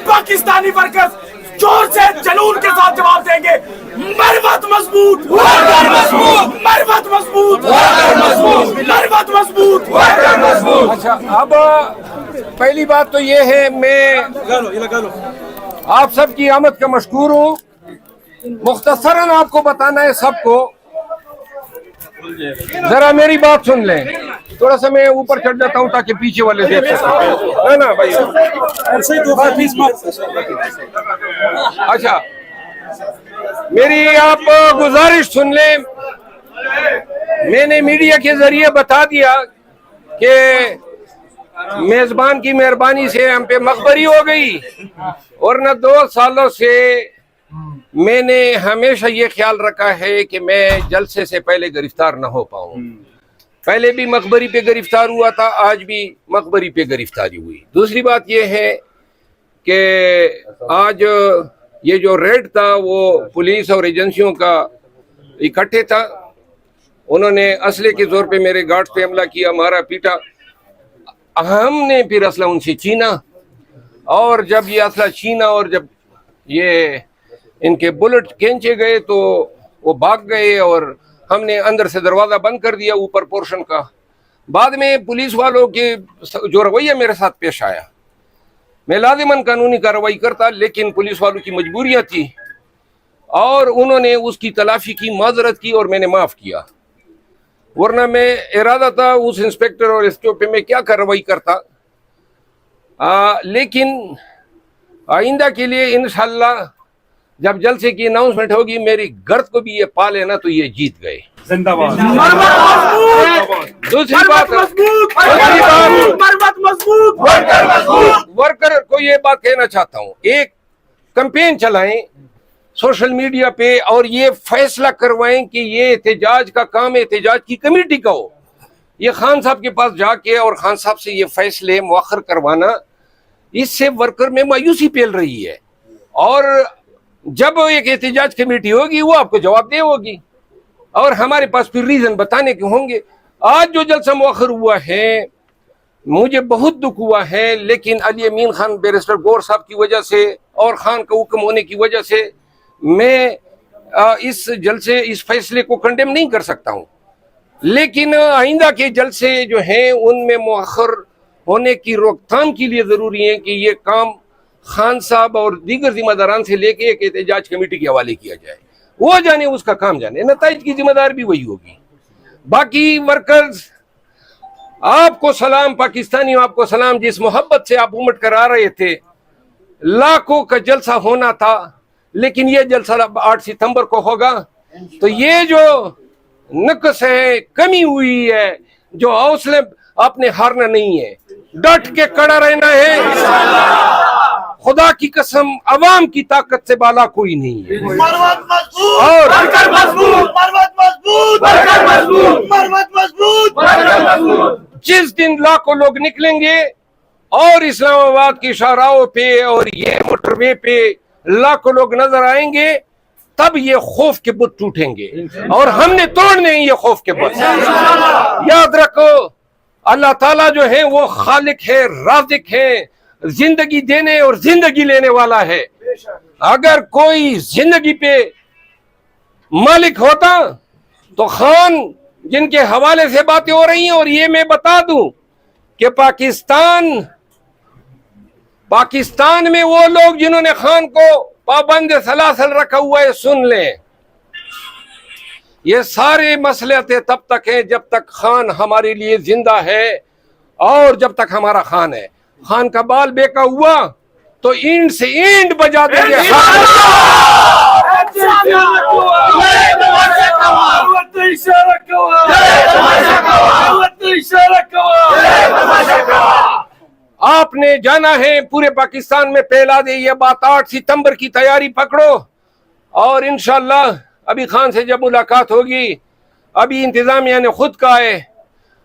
Pakistani workers زور سے جنون کے ساتھ جواب دیں گے، مروت مضبوط، مروت مضبوط، مروت مضبوط۔ اچھا، اب پہلی بات تو یہ ہے، میں آپ سب کی آمد کا مشکور ہوں۔ مختصراً آپ کو بتانا ہے سب کو، ذرا میری بات سن لیں، تھوڑا سا میں اوپر چڑھ جاتا ہوں تاکہ پیچھے والے دیکھ سکیں، ہے نا بھائی؟ اچھا، میری آپ گزارش سن لیں۔ میں نے میڈیا کے ذریعے بتا دیا کہ میزبان کی مہربانی سے ہم پہ مخبری ہو گئی، ورنہ 2 سالوں سے میں نے ہمیشہ یہ خیال رکھا ہے کہ میں جلسے سے پہلے گرفتار نہ ہو پاؤں۔ پہلے بھی مخبری پہ گرفتار ہوا تھا، آج بھی مخبری پہ گرفتاری ہوئی۔ دوسری بات یہ ہے کہ آج یہ جو ریڈ تھا وہ پولیس اور ایجنسیوں کا اکٹھے تھا، انہوں نے اسلحے کے زور پہ میرے گارڈز پہ حملہ کیا، مارا پیٹا۔ ہم نے پھر اسلحہ ان سے چھینا، اور جب یہ اسلحہ چھینا اور جب یہ ان کے بلٹ کھینچے گئے تو وہ بھاگ گئے، اور ہم نے اندر سے دروازہ بند کر دیا اوپر پورشن کا۔ بعد میں پولیس والوں کے جو رویہ میرے ساتھ پیش آیا، میں لازماً قانونی کارروائی کرتا، لیکن پولیس والوں کی مجبوریاں تھی اور انہوں نے اس کی تلافی کی، معذرت کی، اور میں نے معاف کیا۔ ورنہ میں ارادہ تھا اس انسپیکٹر اور اس کے اوپر میں کیا کارروائی کرتا، لیکن آئندہ کے لیے انشاءاللہ جب جلسے کی اناؤنسمنٹ ہوگی، میری گرد کو بھی یہ پا لینا تو یہ جیت گئے۔ زندہ باد۔ دوسری بات، ورکر کو یہ بات کہنا چاہتا ہوں، ایک کمپین چلائیں سوشل میڈیا پہ اور یہ فیصلہ کروائیں کہ یہ احتجاج کا کام احتجاج کی کمیٹی کا ہو۔ یہ خان صاحب کے پاس جا کے اور خان صاحب سے یہ فیصلے مؤخر کروانا، اس سے ورکر میں مایوسی پھیل رہی ہے، اور جب ایک احتجاج کمیٹی ہوگی وہ آپ کو جواب دہ ہوگی، اور ہمارے پاس پھر ریزن بتانے کے ہوں گے۔ آج جو جلسہ مؤخر ہوا ہے مجھے بہت دکھ ہوا ہے، لیکن علی امین خان بیرسٹر گور صاحب کی وجہ سے اور خان کا حکم ہونے کی وجہ سے میں اس جلسے اس فیصلے کو کنڈیم نہیں کر سکتا ہوں، لیکن آئندہ کے جلسے جو ہیں ان میں مؤخر ہونے کی روک تھام کے لیے ضروری ہے کہ یہ کام خان صاحب اور دیگر ذمہ داران سے لے کے ایک احتجاج کمیٹی کے حوالے کیا جائے، وہ جانے اس کا کام جانے، نتائج کی ذمہ دار بھی وہی ہوگی۔ باقی ورکرز آپ کو سلام، پاکستانیوں آپ کو سلام، جس محبت سے آپ امٹ کر آ رہے تھے، لاکھوں کا جلسہ ہونا تھا، لیکن یہ جلسہ 8 ستمبر کو ہوگا، تو یہ جو نقص ہے، کمی ہوئی ہے، جو حوصلے آپ نے ہارنا نہیں ہے، ڈٹ کے کڑا رہنا ہے۔ خدا کی قسم عوام کی طاقت سے بالا کوئی نہیں ہے، اور جس دن لاکھوں لوگ نکلیں گے اور اسلام آباد کی شاہراہوں پہ اور یہ موٹر وے پہ لاکھوں لوگ نظر آئیں گے، تب یہ خوف کے بت ٹوٹیں گے، اور ہم نے توڑنے ہیں یہ خوف کے بت۔ یاد رکھو، اللہ تعالیٰ جو ہے وہ خالق ہے، رازق ہے، زندگی دینے اور زندگی لینے والا ہے۔ اگر کوئی زندگی پہ مالک ہوتا تو خان جن کے حوالے سے باتیں ہو رہی ہیں، اور یہ میں بتا دوں کہ پاکستان میں وہ لوگ جنہوں نے خان کو پابند سلاسل رکھا ہوا ہے، سن لیں، یہ سارے مصلحتیں تب تک ہیں جب تک خان ہمارے لیے زندہ ہے، اور جب تک ہمارا خان ہے۔ خان کا بال بیکا ہوا تو اینٹ سے اینٹ بجا دیں گے۔ آپ نے جانا ہے پورے پاکستان میں پھیلا دے یہ بات، 8 ستمبر کی تیاری پکڑو، اور انشاءاللہ ابھی خان سے جب ملاقات ہوگی، ابھی انتظامیہ نے خود کہا ہے